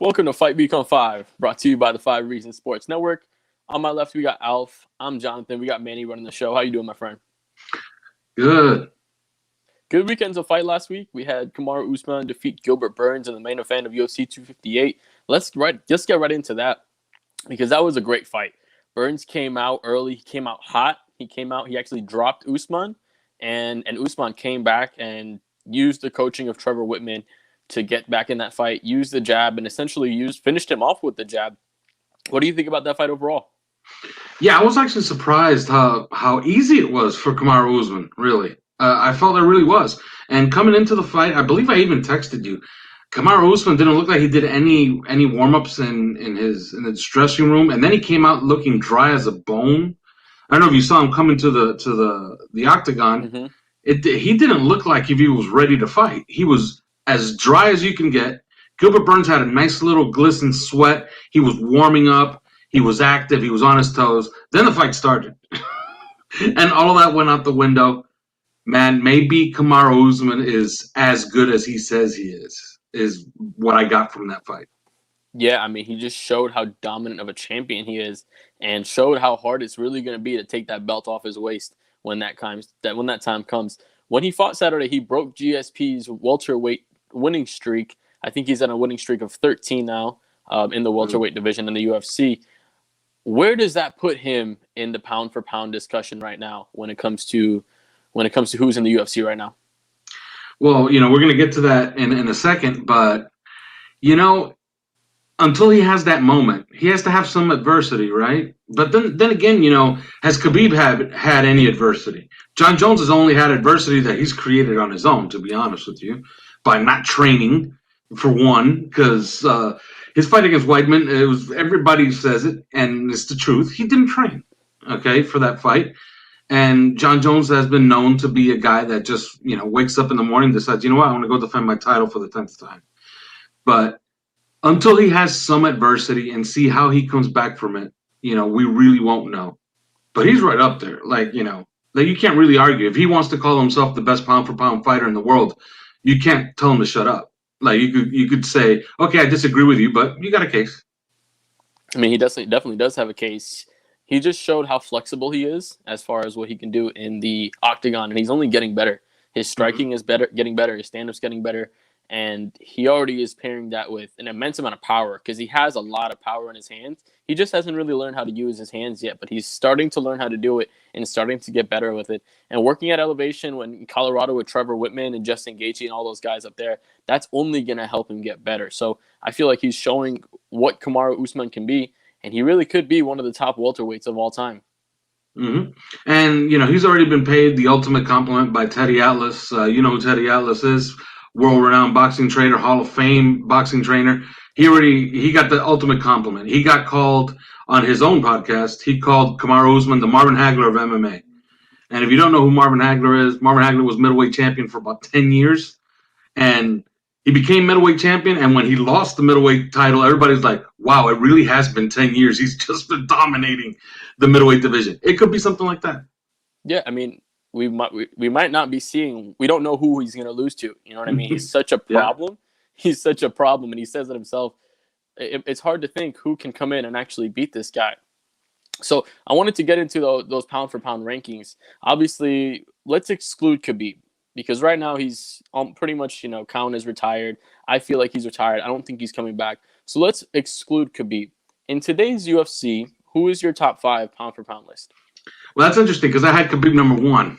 Welcome to Fight Week on 5, brought to you by the 5 Reasons Sports Network. On my left, we got Alf. I'm Jonathan. We got Manny running the show. How you doing, my friend? Good. Good weekends of fight last week. We had Kamaru Usman defeat Gilbert Burns in the main event of UFC 258. Let's get right into that because that was a great fight. Burns came out early. He came out hot. He actually dropped Usman, and Usman came back and used the coaching of Trevor Whitman to get back in that fight, used the jab, and essentially finished him off with the jab. What do you think about that fight overall? Yeah, I was actually surprised how easy it was for Kamaru Usman, really. I felt it really was. And coming into the fight, I believe I even texted you. Kamaru Usman didn't look like he did any warm-ups in the dressing room, and then he came out looking dry as a bone. I don't know if you saw him coming to the octagon. Mm-hmm. He didn't look like if he was ready to fight. He was as dry as you can get. Gilbert Burns had a nice little glisten sweat. He was warming up. He was active. He was on his toes. Then the fight started. And all of that went out the window. Man, maybe Kamaru Usman is as good as he says he is what I got from that fight. Yeah, I mean, he just showed how dominant of a champion he is and showed how hard it's really going to be to take that belt off his waist when that time comes. When he fought Saturday, he broke GSP's welterweight winning streak. I think he's on a winning streak of 13 now in the welterweight division in the UFC. Where does that put him in the pound for pound discussion right now when it comes to who's in the UFC right now? Well, we're going to get to that in a second, but until he has that moment, he has to have some adversity, right? But then again, has Khabib had any adversity? Jon Jones has only had adversity that he's created on his own, to be honest with you, by not training, for one, because his fight against Weidman, everybody says it, and it's the truth. He didn't train, okay, for that fight. And Jon Jones has been known to be a guy that just, wakes up in the morning and decides, I want to go defend my title for the 10th time. But until he has some adversity and see how he comes back from it, we really won't know. But he's right up there. Like you can't really argue. If he wants to call himself the best pound-for-pound fighter in the world, you can't tell him to shut up. Like you could say, okay, I disagree with you, but you got a case. I mean, he definitely does have a case. He just showed how flexible he is as far as what he can do in the octagon, and he's only getting better. His striking is getting better. His stand-up's getting better, and he already is pairing that with an immense amount of power because he has a lot of power in his hands. He just hasn't really learned how to use his hands yet, but he's starting to learn how to do it and starting to get better with it. And working at elevation in Colorado with Trevor Whitman and Justin Gaethje and all those guys up there, that's only going to help him get better. So I feel like he's showing what Kamaru Usman can be, and he really could be one of the top welterweights of all time. Mm-hmm. And, he's already been paid the ultimate compliment by Teddy Atlas. You know who Teddy Atlas is? World-renowned boxing trainer, Hall of Fame boxing trainer. He got the ultimate compliment. He got called on his own podcast. He called Kamaru Usman the Marvin Hagler of MMA. And if you don't know who Marvin Hagler is, Marvin Hagler was middleweight champion for about 10 years. And he became middleweight champion. And when he lost the middleweight title, everybody's like, wow, it really has been 10 years. He's just been dominating the middleweight division. It could be something like that. Yeah, I mean, we might not be seeing. We don't know who he's going to lose to. You know what I mean? He's such a problem. Yeah. He's such a problem, and he says it himself. It's hard to think who can come in and actually beat this guy. So I wanted to get into those pound for pound rankings. Obviously, let's exclude Khabib because right now he's pretty much count as retired. I feel like he's retired. I don't think he's coming back. So let's exclude Khabib. In today's UFC, who is your top 5 pound for pound list? Well, that's interesting because I had Khabib number 1.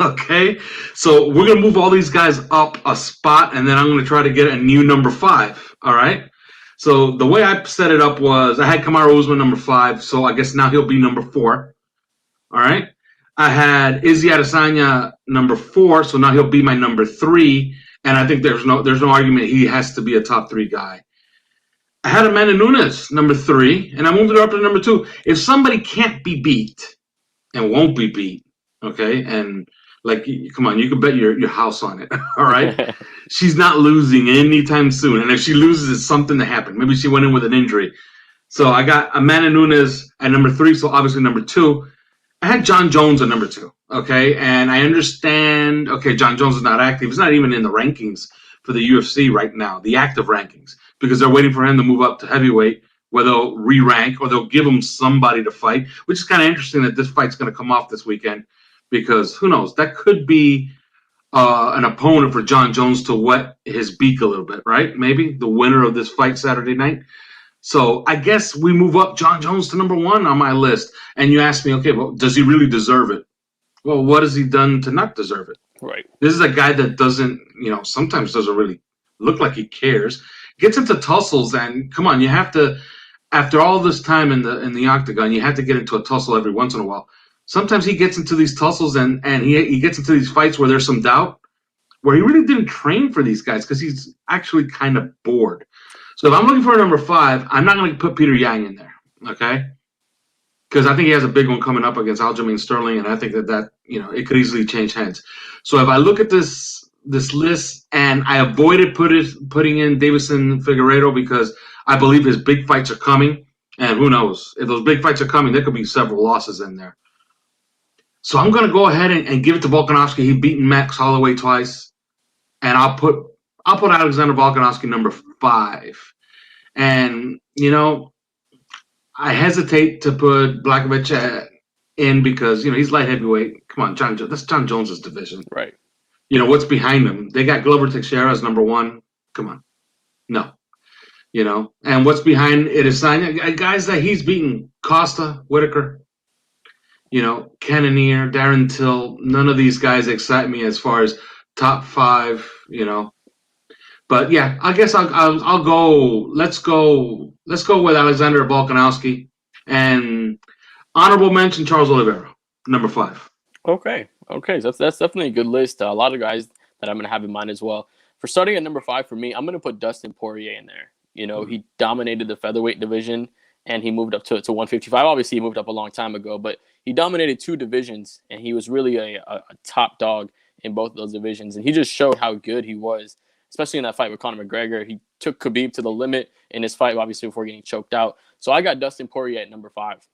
Okay, so we're going to move all these guys up a spot, and then I'm going to try to get a new number 5, all right? So the way I set it up was I had Kamaru Usman number 5, so I guess now he'll be number 4, all right? I had Izzy Adesanya number 4, so now he'll be my number 3, and I think there's no argument he has to be a top 3 guy. I had Amanda Nunes number 3, and I moved it up to number 2. If somebody can't be beat and won't be beat, okay, and come on, you can bet your house on it, all right? She's not losing anytime soon, and if she loses, it's something to happen. Maybe she went in with an injury. So I got Amanda Nunes at number 3, so obviously number 2. I had Jon Jones at number 2, okay? And I understand, okay, Jon Jones is not active. He's not even in the rankings for the UFC right now, the active rankings, because they're waiting for him to move up to heavyweight, where they'll re-rank or they'll give him somebody to fight, which is kind of interesting that this fight's going to come off this weekend, because who knows, that could be an opponent for John Jones to wet his beak a little bit, right? Maybe the winner of this fight Saturday night. So I guess we move up John Jones to number 1 on my list. And you ask me, okay, well, does he really deserve it? Well, what has he done to not deserve it? Right. This is a guy that doesn't, sometimes doesn't really look like he cares. Gets into tussles, and come on, you have to, after all this time in the octagon, you have to get into a tussle every once in a while. Sometimes he gets into these tussles and he gets into these fights where there's some doubt, where he really didn't train for these guys because he's actually kind of bored. So if I'm looking for a number 5, I'm not going to put Peter Yang in there, okay? Because I think he has a big one coming up against Aljamain Sterling, and I think that it could easily change hands. So if I look at this list, and I avoided putting in Davison Figueiredo because I believe his big fights are coming, and who knows, if those big fights are coming, there could be several losses in there. So I'm going to go ahead and give it to Volkanovski. He's beaten Max Holloway twice, and I'll put Alexander Volkanovski number 5. And I hesitate to put Blachowicz in because he's light heavyweight. Come on, that's John Jones's division. Right. What's behind him? They got Glover Teixeira as number 1. Come on, no. And what's behind it is guys that he's beaten: Costa, Whitaker, Cannonier, Darren Till. None of these guys excite me as far as top 5. But yeah, I guess I'll go. Let's go with Alexander Volkanovski, and honorable mention Charles Oliveira, number 5. Okay. So that's definitely a good list. A lot of guys that I'm going to have in mind as well. For starting at number 5 for me, I'm going to put Dustin Poirier in there. He dominated the featherweight division, and he moved up to 155. Obviously, he moved up a long time ago, but he dominated 2 divisions, and he was really a top dog in both of those divisions. And he just showed how good he was, especially in that fight with Conor McGregor. He took Khabib to the limit in his fight, obviously, before getting choked out. So I got Dustin Poirier at number 5.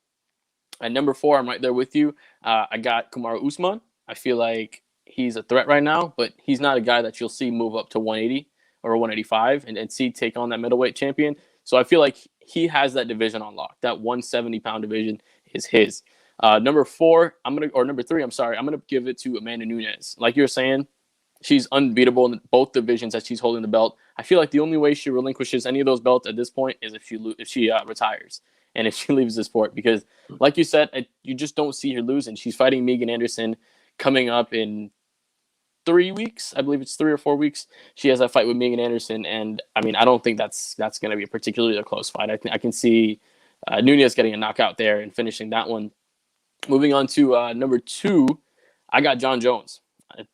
At number 4, I'm right there with you. I got Kamaru Usman. I feel like he's a threat right now, but he's not a guy that you'll see move up to 180 or 185 and see take on that middleweight champion. So I feel like he has that division on lock. That 170-pound division is his. Number 3, I'm gonna give it to Amanda Nunes. Like you're saying, she's unbeatable in both divisions that she's holding the belt. I feel like the only way she relinquishes any of those belts at this point is if she retires and if she leaves the sport. Because, like you said, you just don't see her losing. She's fighting Megan Anderson coming up in 3 weeks. I believe it's 3 or 4 weeks. She has that fight with Megan Anderson, and I mean, I don't think that's going to be a particularly close fight. I can see Nunes getting a knockout there and finishing that one. Moving on to number 2, I got John Jones.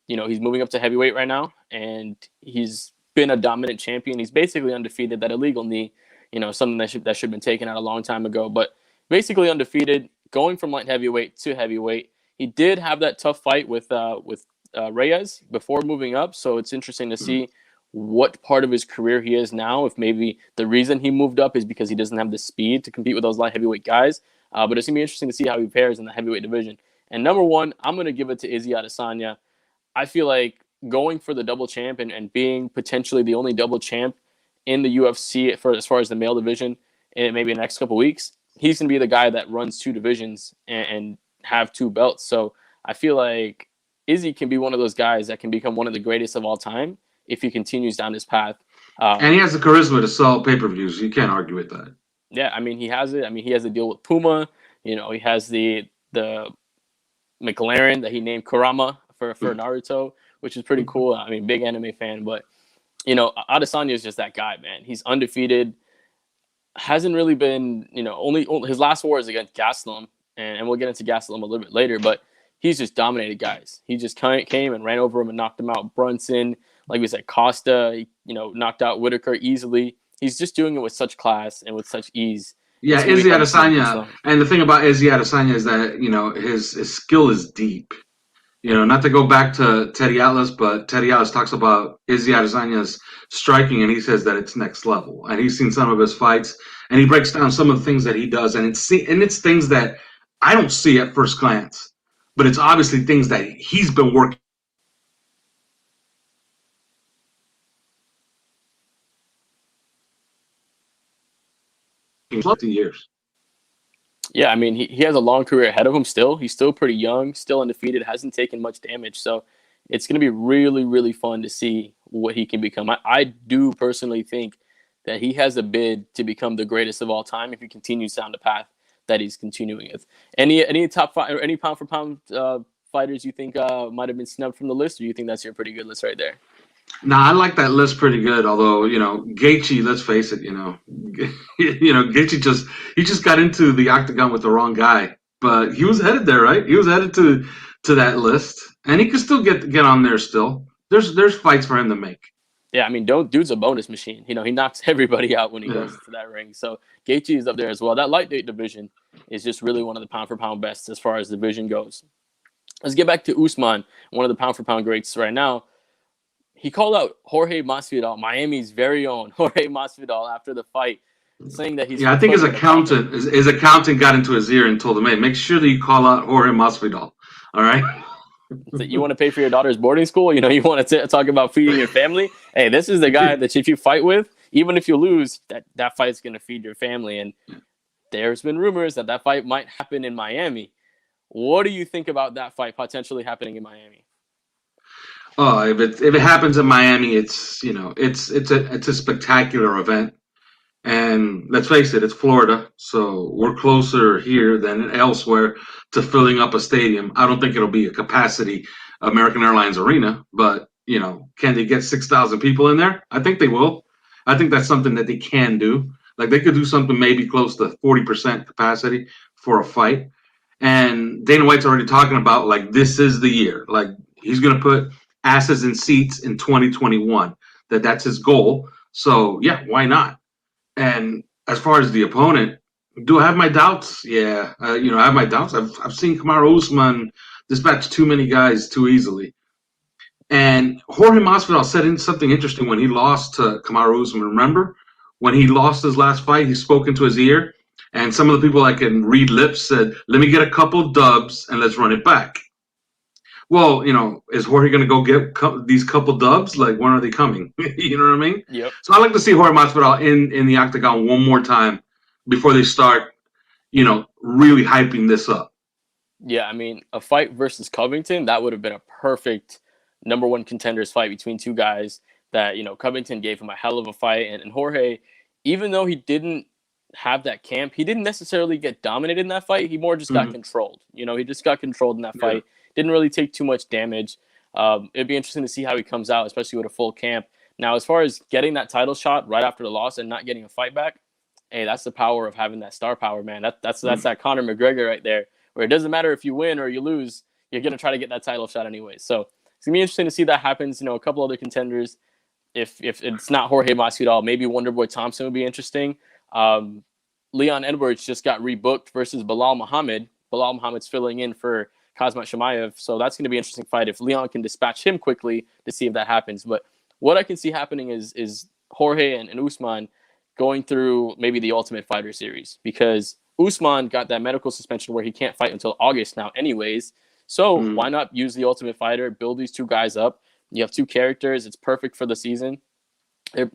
He's moving up to heavyweight right now, and he's been a dominant champion. He's basically undefeated. That illegal knee, something that should have been taken out a long time ago, but basically undefeated, going from light heavyweight to heavyweight. He did have that tough fight with Reyes before moving up, so it's interesting to see what part of his career he is now. If maybe the reason he moved up is because he doesn't have the speed to compete with those light heavyweight guys. But it's going to be interesting to see how he pairs in the heavyweight division. And number 1, I'm going to give it to Izzy Adesanya. I feel like going for the double champ and being potentially the only double champ in the UFC as far as the male division in maybe the next couple of weeks, he's going to be the guy that runs 2 divisions and have 2 belts. So I feel like Izzy can be one of those guys that can become one of the greatest of all time if he continues down this path. And he has the charisma to sell pay-per-views. You can't argue with that. Yeah, I mean, he has it. I mean, he has a deal with Puma. He has the McLaren that he named Kurama for Naruto, which is pretty cool. I mean, big anime fan, but Adesanya is just that guy, man. He's undefeated. Hasn't really been, only his last war is against Gastelum, and we'll get into Gastelum a little bit later, but he's just dominated guys. He just came and ran over him and knocked him out. Brunson, like we said, Costa, knocked out Whitaker easily. He's just doing it with such class and with such ease. Yeah, Izzy Adesanya. And the thing about Izzy Adesanya is that, his skill is deep. Not to go back to Teddy Atlas, but Teddy Atlas talks about Izzy Adesanya's striking, and he says that it's next level. And he's seen some of his fights, and he breaks down some of the things that he does. And it's things that I don't see at first glance, but it's obviously things that he's been working. years. Yeah, I mean, he has a long career ahead of him still. He's still pretty young, still undefeated, hasn't taken much damage. So it's going to be really, really fun to see what he can become. I do personally think that he has a bid to become the greatest of all time if he continues down the path that he's continuing with. Any top five or any pound for pound fighters you think might have been snubbed from the list, or you think that's your pretty good list right there? Nah, I like that list pretty good. Although Gaethje, let's face it, Gaethje just got into the octagon with the wrong guy, but he was headed there, right? He was headed to that list, and he could still get on there. Still, there's fights for him to make. Yeah, I mean, dude's a bonus machine. He knocks everybody out when he goes into that ring. So Gaethje is up there as well. That lightweight division is just really one of the pound for pound best as far as the division goes. Let's get back to Usman, one of the pound for pound greats right now. He called out Jorge Masvidal, Miami's very own Jorge Masvidal, after the fight, saying that he's. Yeah, I think his accountant got into his ear and told him, "Hey, make sure that you call out Jorge Masvidal." All right. You want to pay for your daughter's boarding school? You want to talk about feeding your family? Hey, this is the guy that if you fight with, even if you lose, that fight's going to feed your family. And there's been rumors that fight might happen in Miami. What do you think about that fight potentially happening in Miami? Oh, if it happens in Miami, it's a spectacular event. And let's face it, it's Florida, so we're closer here than elsewhere to filling up a stadium. I don't think it'll be a capacity American Airlines Arena, but can they get 6,000 people in there? I think they will. I think that's something that they can do. Like they could do something maybe close to 40% capacity for a fight. And Dana White's already talking about like this is the year. Like he's going to put asses in seats in 2021. That's his goal. So yeah, why not? And as far as the opponent, do I have my doubts? Yeah, I have my doubts. I've seen Kamaru Usman dispatch too many guys too easily. And Jorge Masvidal said something interesting when he lost to Kamaru Usman. Remember? When he lost his last fight, he spoke into his ear, and some of the people that can read lips said, "Let me get a couple dubs and let's run it back." Well, is Jorge going to go get these couple dubs? Like, when are they coming? You know what I mean? Yep. So I like to see Jorge Masvidal in the octagon one more time before they start, really hyping this up. Yeah, I mean, a fight versus Covington, that would have been a perfect number one contenders fight between two guys that, Covington gave him a hell of a fight. And Jorge, even though he didn't have that camp, he didn't necessarily get dominated in that fight. He more just got controlled. He just got controlled in that fight. Didn't really take too much damage. It'd be interesting to see how he comes out, especially with a full camp. Now, as far as getting that title shot right after the loss and not getting a fight back, hey, that's the power of having that star power, man. That's that Conor McGregor right there, where it doesn't matter if you win or you lose, you're going to try to get that title shot anyway. So it's going to be interesting to see that happens. A couple other contenders. If it's not Jorge Masvidal, maybe Wonderboy Thompson would be interesting. Leon Edwards just got rebooked versus Bilal Muhammad. Bilal Muhammad's filling in for Kazmat Shemaev, so that's going to be an interesting fight if Leon can dispatch him quickly to see if that happens. But what I can see happening is Jorge and Usman going through maybe the Ultimate Fighter series, because Usman got that medical suspension where he can't fight until August now anyways. So why not use the Ultimate Fighter, build these two guys up? You have two characters. It's perfect for the season.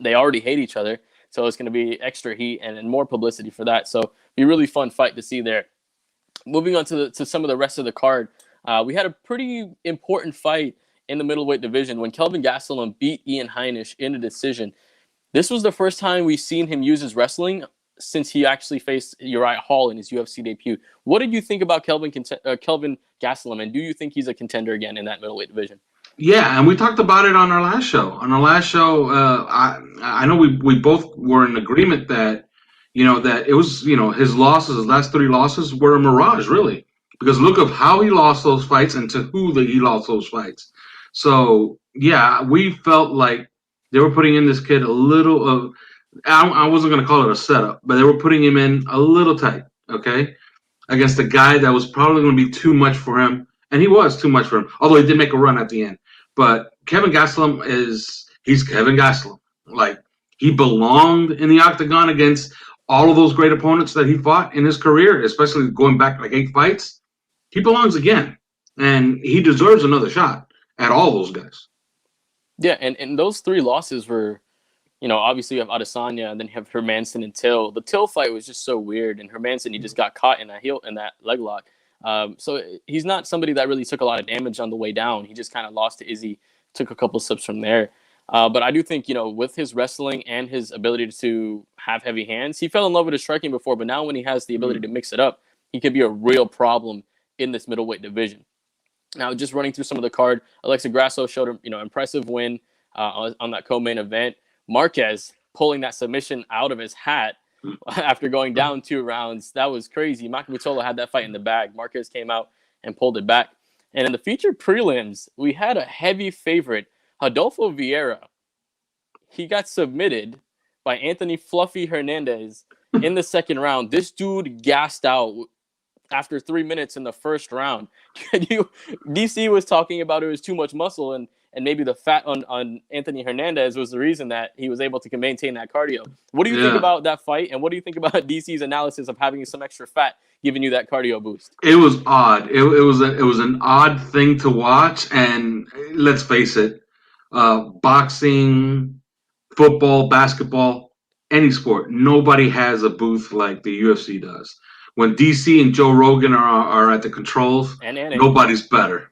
They already hate each other, so it's going to be extra heat and more publicity for that. So be a really fun fight to see there. Moving on to some of the rest of the card, we had a pretty important fight in the middleweight division when Kelvin Gastelum beat Ian Haynish in a decision. This was the first time we've seen him use his wrestling since he actually faced Uriah Hall in his UFC debut. What did you think about Kelvin Gastelum, and do you think he's a contender again in that middleweight division? Yeah, and we talked about it on our last show. I know we both were in agreement that that it was his last three losses were a mirage, really, because look of how he lost those fights and to who he lost those fights. So yeah, we felt like they were putting in this kid a little of. I wasn't going to call it a setup, but they were putting him in a little tight, okay, against a guy that was probably going to be too much for him, and he was too much for him. Although he did make a run at the end, but Kevin Gastelum he's Kevin Gastelum. Like, he belonged in the octagon against all of those great opponents that he fought in his career, especially going back like 8 fights. He belongs again, and he deserves another shot at all those guys. Yeah, and those 3 losses were obviously you have Adesanya and then you have Hermanson and Till. The Till fight was just so weird, and Hermanson, he just got caught in that leg lock. So he's not somebody that really took a lot of damage on the way down. He just kind of lost to Izzy, took a couple slips from there. But I do think, with his wrestling and his ability to have heavy hands, he fell in love with his striking before, but now when he has the ability to mix it up, he could be a real problem in this middleweight division. Now, just running through some of the card, Alexa Grasso showed an impressive win on that co-main event. Marquez pulling that submission out of his hat after going down 2 rounds. That was crazy. Makimitola had that fight in the bag. Marquez came out and pulled it back. And in the featured prelims, we had a heavy favorite, Adolfo Vieira. He got submitted by Anthony Fluffy Hernandez in the second round. This dude gassed out after 3 minutes in the first round. DC was talking about it was too much muscle, and maybe the fat on Anthony Hernandez was the reason that he was able to maintain that cardio. What do you think about that fight, and what do you think about DC's analysis of having some extra fat giving you that cardio boost? It was odd. It was an odd thing to watch, and let's face it, boxing, football, basketball, any sport, nobody has a booth like the UFC does. When DC and Joe Rogan are at the controls, nobody's better.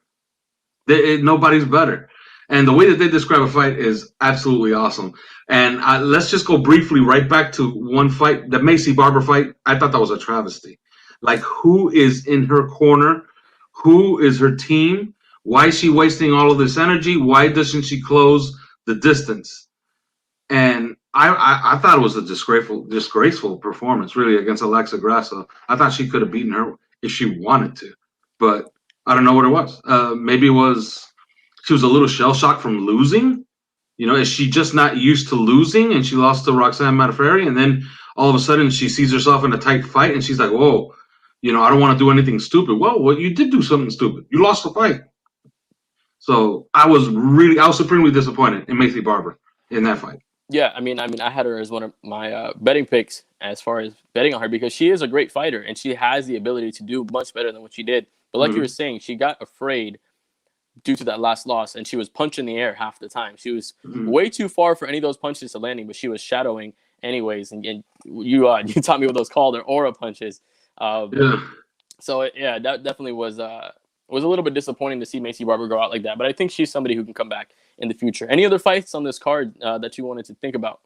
Nobody's better. And the way that they describe a fight is absolutely awesome. And let's just go briefly right back to one fight, the Macy Barber fight. I thought that was a travesty. Like, who is in her corner? Who is her team? Why is she wasting all of this energy? Why doesn't she close the distance? And I thought it was a disgraceful performance, really, against Alexa Grasso. I thought she could have beaten her if she wanted to, but I don't know what it was. Maybe it was she was a little shell-shocked from losing. Is she just not used to losing, and she lost to Roxanne Modafferi, and then all of a sudden she sees herself in a tight fight, and she's like, whoa, I don't want to do anything stupid. Well, you did do something stupid. You lost the fight. So I was supremely disappointed in Macy Barber in that fight. Yeah, I mean, I had her as one of my betting picks as far as betting on her, because she is a great fighter and she has the ability to do much better than what she did. But like you were saying, she got afraid due to that last loss, and she was punching the air half the time. She was way too far for any of those punches to landing, but she was shadowing anyways. And you taught me what those called, their aura punches. So that definitely was a little bit disappointing to see Macy Barber go out like that. But I think she's somebody who can come back in the future. Any other fights on this card that you wanted to think about?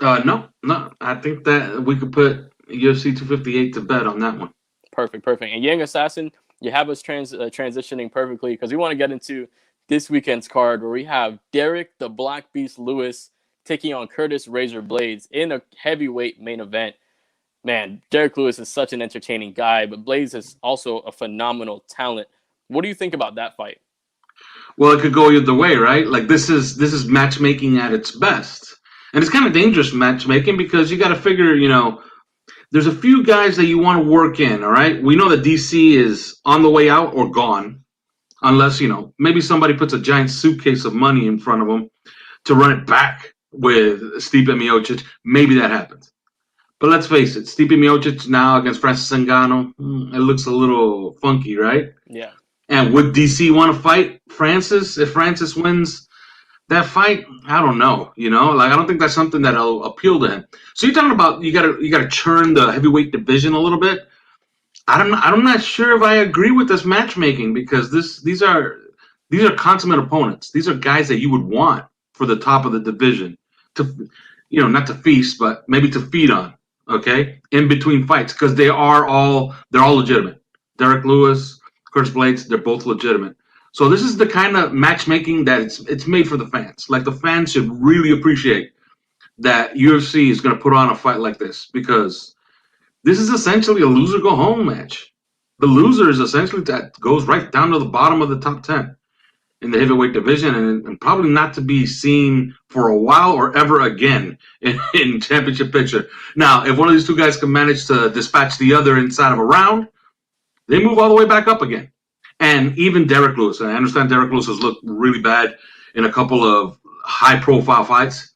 No. I think that we could put UFC 258 to bed on that one. Perfect. And Young Assassin, you have us transitioning perfectly, because we want to get into this weekend's card where we have Derrick the Black Beast Lewis taking on Curtis Razor Blaydes in a heavyweight main event. Man, Derrick Lewis is such an entertaining guy, but Blaydes is also a phenomenal talent. What do you think about that fight? Well, it could go either way, right? Like, this is matchmaking at its best. And it's kind of dangerous matchmaking, because you got to figure, there's a few guys that you want to work in, all right? We know that DC is on the way out or gone, unless, maybe somebody puts a giant suitcase of money in front of them to run it back with Stipe Miocic. Maybe that happens. But let's face it, Stipe Miocic now against Francis Ngannou, it looks a little funky, right? Yeah. And would DC want to fight Francis if Francis wins that fight? I don't know. I don't think that's something that'll appeal to him. So you're talking about you gotta churn the heavyweight division a little bit. I'm not sure if I agree with this matchmaking, because these are consummate opponents. These are guys that you would want for the top of the division to, not to feast, but maybe to feed on. Okay, in between fights, because they're all legitimate. Derrick Lewis, Curtis Blaydes, they're both legitimate. So this is the kind of matchmaking that it's made for the fans. Like, the fans should really appreciate that UFC is going to put on a fight like this, because this is essentially a loser go home match. The loser is essentially that goes right down to the bottom of the top 10 in the heavyweight division, and probably not to be seen for a while or ever again in championship picture. Now, if one of these two guys can manage to dispatch the other inside of a round, they move all the way back up again. And even Derrick Lewis, and I understand Derrick Lewis has looked really bad in a couple of high-profile fights,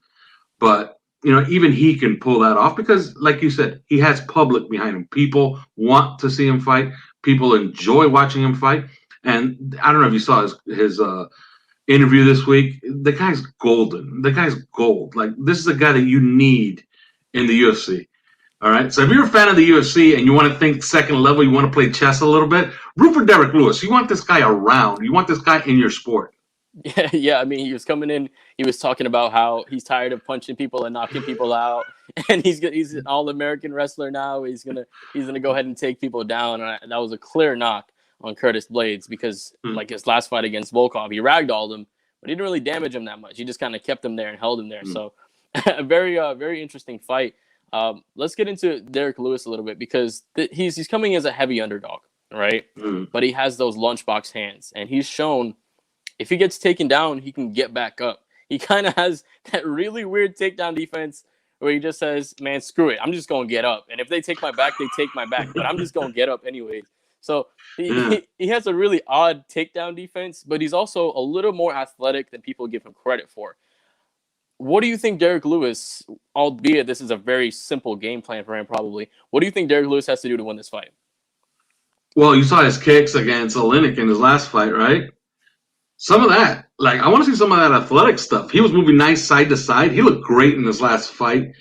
but even he can pull that off, because, like you said, he has public behind him. People want to see him fight. People enjoy watching him fight. And I don't know if you saw interview this week. The guy's golden. The guy's gold. Like, this is a guy that you need in the UFC. All right. So if you're a fan of the UFC and you want to think second level, you want to play chess a little bit, root for Derrick Lewis. You want this guy around. You want this guy in your sport. Yeah. I mean, he was coming in. He was talking about how he's tired of punching people and knocking people out, and he's an all-American wrestler now. He's gonna go ahead and take people down. And that was a clear knock on Curtis Blaydes because, like his last fight against Volkov, he ragdolled him, but he didn't really damage him that much. He just kind of kept him there and held him there. So, a very interesting fight. Let's get into Derrick Lewis a little bit because he's coming as a heavy underdog, right? But he has those lunchbox hands, and he's shown if he gets taken down, he can get back up. He kind of has that really weird takedown defense where he just says, man, screw it. I'm just going to get up. And if they take my back, they take my back. But I'm just going to get up anyways. So he has a really odd takedown defense, but he's also a little more athletic than people give him credit for. What do you think Derrick Lewis, albeit this is a very simple game plan for him probably, what do you think Derrick Lewis has to do to win this fight? Well, you saw his kicks against Oleinik in his last fight, right? Some of that. Like, I want to see some of that athletic stuff. He was moving nice side to side. He looked great in his last fight.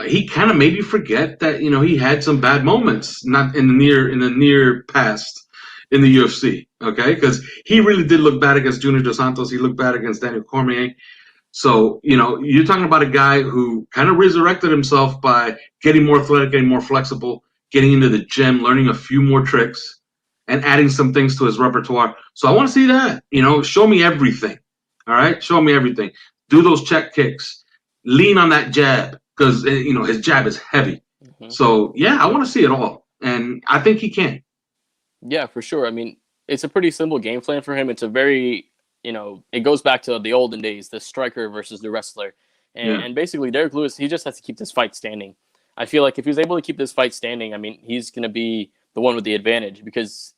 He kind of made you forget that, he had some bad moments, not in the near past in the UFC, okay? Because he really did look bad against Junior Dos Santos. He looked bad against Daniel Cormier. So, you're talking about a guy who kind of resurrected himself by getting more athletic, getting more flexible, getting into the gym, learning a few more tricks, and adding some things to his repertoire. So I want to see that. Show me everything. All right? Show me everything. Do those check kicks. Lean on that jab because, his jab is heavy. So, yeah, I want to see it all. And I think he can. Yeah, for sure. I mean, it's a pretty simple game plan for him. It's a very, it goes back to the olden days, the striker versus the wrestler. And basically, Derrick Lewis, he just has to keep this fight standing. I feel like if he's able to keep this fight standing, I mean, he's going to be the one with the advantage because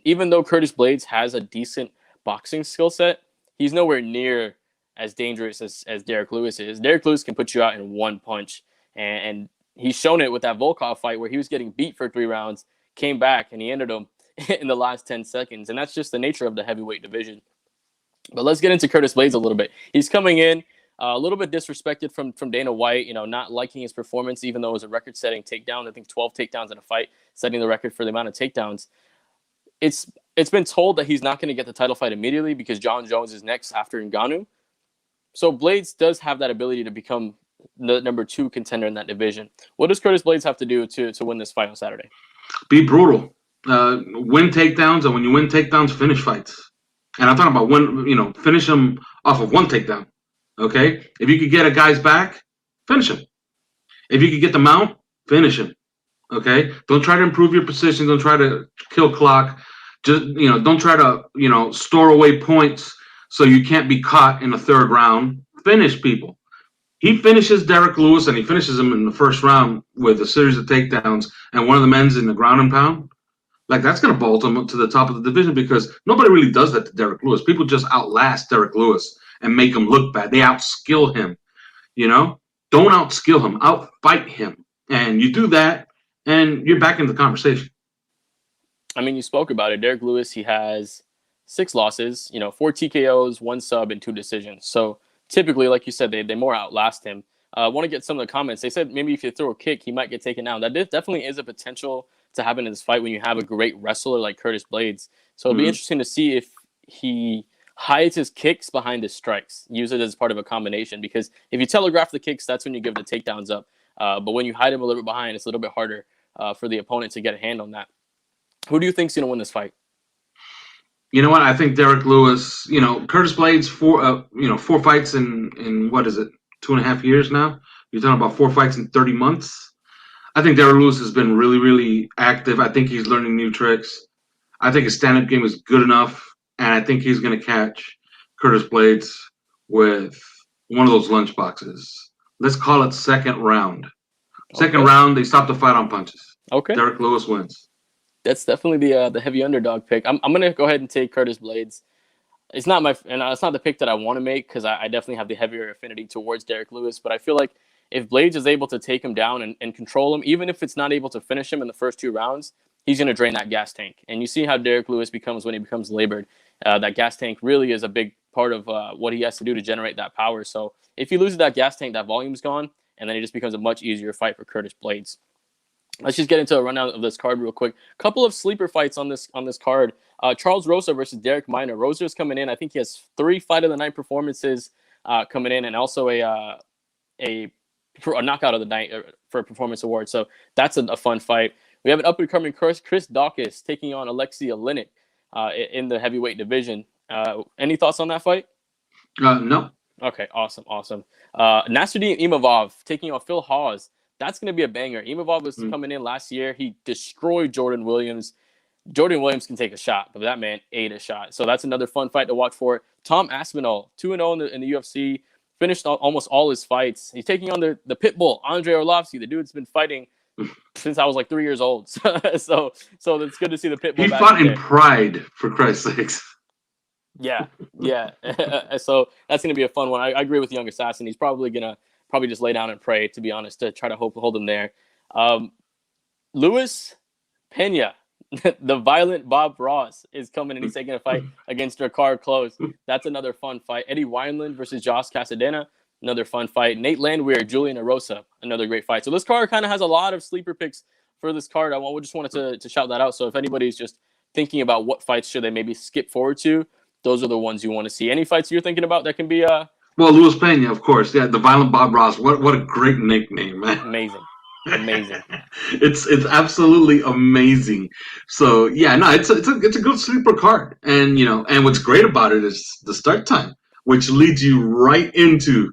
even though Curtis Blaydes has a decent boxing skill set, he's nowhere near as dangerous as Derrick Lewis is. Derrick Lewis can put you out in one punch, and he's shown it with that Volkov fight where he was getting beat for 3 rounds, came back, and he ended him in the last 10 seconds, and that's just the nature of the heavyweight division. But let's get into Curtis Blaydes a little bit. He's coming in a little bit disrespected from Dana White, not liking his performance, even though it was a record-setting takedown. I think 12 takedowns in a fight, setting the record for the amount of takedowns. It's been told that he's not going to get the title fight immediately because John Jones is next after Ngannou. So Blaydes does have that ability to become the number 2 contender in that division. What does Curtis Blaydes have to do to win this fight on Saturday? Be brutal. Win takedowns, and when you win takedowns, finish fights. And I'm talking about finish them off of one takedown. Okay? If you could get a guy's back, finish him. If you could get the mount, finish him. Okay? Don't try to improve your position. Don't try to kill clock. Just, don't try to, store away points so you can't be caught in the 3rd round. Finish people. He finishes Derrick Lewis, and he finishes him in the 1st round with a series of takedowns, and one of the men's in the ground and pound. Like, that's going to vault him to the top of the division because nobody really does that to Derrick Lewis. People just outlast Derrick Lewis and make him look bad. They outskill him, Don't outskill him. Outfight him. And you do that, and you're back in the conversation. I mean, you spoke about it. Derrick Lewis, he has 6 losses, 4 TKOs, 1 sub, and 2 decisions. So typically, like you said, they more outlast him. I want to get some of the comments. They said maybe if you throw a kick, he might get taken down. That definitely is a potential to happen in this fight when you have a great wrestler like Curtis Blaydes. So it'll be interesting to see if he hides his kicks behind his strikes, use it as part of a combination. Because if you telegraph the kicks, that's when you give the takedowns up. But when you hide him a little bit behind, it's a little bit harder for the opponent to get a hand on that. Who do you think's going to win this fight? You know what? I think Derrick Lewis, Curtis Blaydes, 4 fights in what is it, 2.5 years now? You're talking about 4 fights in 30 months? I think Derrick Lewis has been really, really active. I think he's learning new tricks. I think his stand-up game is good enough, and I think he's going to catch Curtis Blaydes with one of those lunch boxes. Let's call it 2nd round. Second round, they stop the fight on punches. Okay. Derrick Lewis wins. That's definitely the heavy underdog pick. I'm going to go ahead and take Curtis Blaydes. It's not the pick that I want to make because I definitely have the heavier affinity towards Derrick Lewis, but I feel like if Blaydes is able to take him down and control him, even if it's not able to finish him in the first 2 rounds, he's going to drain that gas tank. And you see how Derrick Lewis becomes when he becomes labored. That gas tank really is a big part of what he has to do to generate that power. So if he loses that gas tank, that volume's gone, and then it just becomes a much easier fight for Curtis Blaydes. Let's just get into a rundown of this card real quick. Couple of sleeper fights on this card. Charles Rosa versus Derek Minor. Rosa is coming in. I think he has 3 fight of the night performances coming in, and also a knockout of the night for a performance award. So that's a fun fight. We have an up-and-coming Chris Daukaus taking on Alexei Oleinik in the heavyweight division. Any thoughts on that fight? No. Okay, awesome. Nasruddin Imavov taking on Phil Hawes. That's going to be a banger. Imavov was coming in last year. He destroyed Jordan Williams. Jordan Williams can take a shot, but that man ate a shot. So that's another fun fight to watch for. Tom Aspinall, 2-0 in the UFC, finished almost all his fights. He's taking on the pit bull, Andrei Arlovsky. The dude's been fighting since I was like 3 years old. So it's good to see the pit bull. He fought in Pride, for Christ's sakes. Yeah. So that's going to be a fun one. I agree with Young Assassin. He's probably just lay down and pray, to be honest, to try to hold him there. Luis Pena, the violent Bob Ross, is coming and he's taking a fight against Ricard Close. That's another fun fight. Eddie Weinland versus Josh Casadena, another fun fight. Nate Landwehr, Julian Erosa, another great fight. So this card kind of has a lot of sleeper picks for this card. I just wanted to shout that out. So if anybody's just thinking about what fights should they maybe skip forward to, those are the ones you want to see. Any fights you're thinking about that can be Well, Luis Pena, of course. Yeah, the violent Bob Ross. What a great nickname, man. Amazing. It's absolutely amazing. So yeah, no, it's a good sleeper card, and what's great about it is the start time, which leads you right into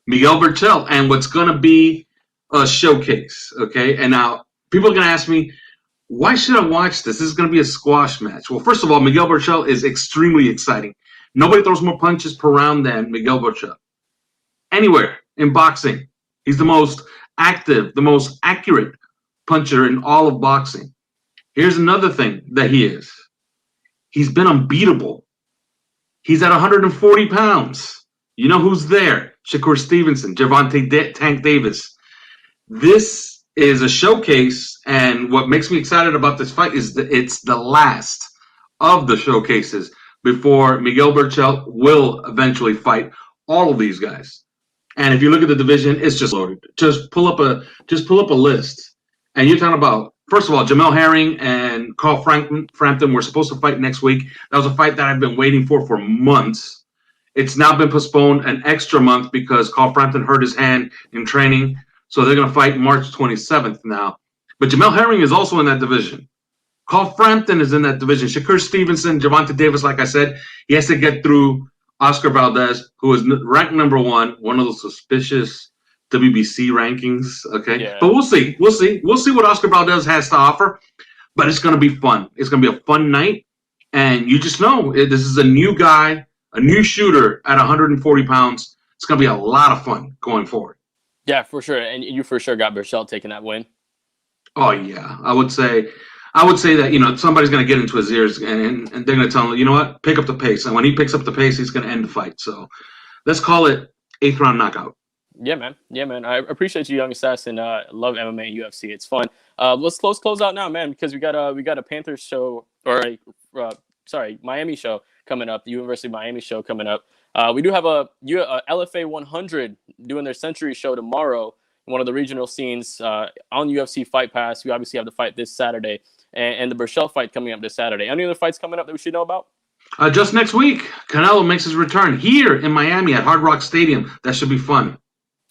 Miguel Berchelt and what's gonna be a showcase. Okay, and now people are gonna ask me, why should I watch this? This is gonna be a squash match. Well, first of all, Miguel Berchelt is extremely exciting. Nobody throws more punches per round than Miguel Berchelt. Anywhere in boxing, he's the most active, the most accurate puncher in all of boxing. Here's another thing that he is. He's been unbeatable. He's at 140 pounds. You know who's there? Shakur Stevenson, Gervonta Tank Davis. This is a showcase, and what makes me excited about this fight is that it's the last of the showcases before Miguel Berchelt will eventually fight all of these guys. And if you look at the division, it's just loaded. Just pull up a list, and you're talking about, first of all, Jamel Herring and Carl Frampton were supposed to fight next week. That was a fight that I've been waiting for months. It's now been postponed an extra month because Carl Frampton hurt his hand in training, so they're going to fight March 27th now. But Jamel Herring is also in that division. Carl Frampton is in that division. Shakur Stevenson, Gervonta Davis, like I said, he has to get through Oscar Valdez, who is ranked number one of those suspicious WBC rankings. Okay, yeah. But we'll see what Oscar Valdez has to offer. But it's going to be fun. It's going to be a fun night, and you just know this is a new guy, a new shooter at 140 pounds. It's going to be a lot of fun going forward. Yeah, for sure. And you for sure got Berchelt taking that win. Oh yeah, I would say that somebody's going to get into his ears and they're going to tell him, you know what, pick up the pace. And when he picks up the pace, he's going to end the fight. So let's call it 8th round knockout. Yeah, man. I appreciate you, Young Assassin. Love MMA and UFC. It's fun. Let's close out now, man, because we got a Panthers show Miami show coming up. The University of Miami show coming up. We do have a LFA 100 doing their Century show tomorrow. One of the regional scenes on UFC Fight Pass. We obviously have the fight this Saturday and the Berchelt fight coming up this Saturday. Any other fights coming up that we should know about? Just next week, Canelo makes his return here in Miami at Hard Rock Stadium. That should be fun.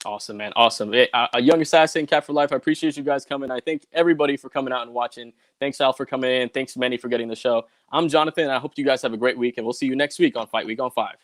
Awesome, man. Awesome. A Young Assassin, Cap for Life. I appreciate you guys coming. I thank everybody for coming out and watching. Thanks, Al, for coming in. Thanks, Manny, for getting the show. I'm Jonathan. I hope you guys have a great week, and we'll see you next week on Fight Week on 5.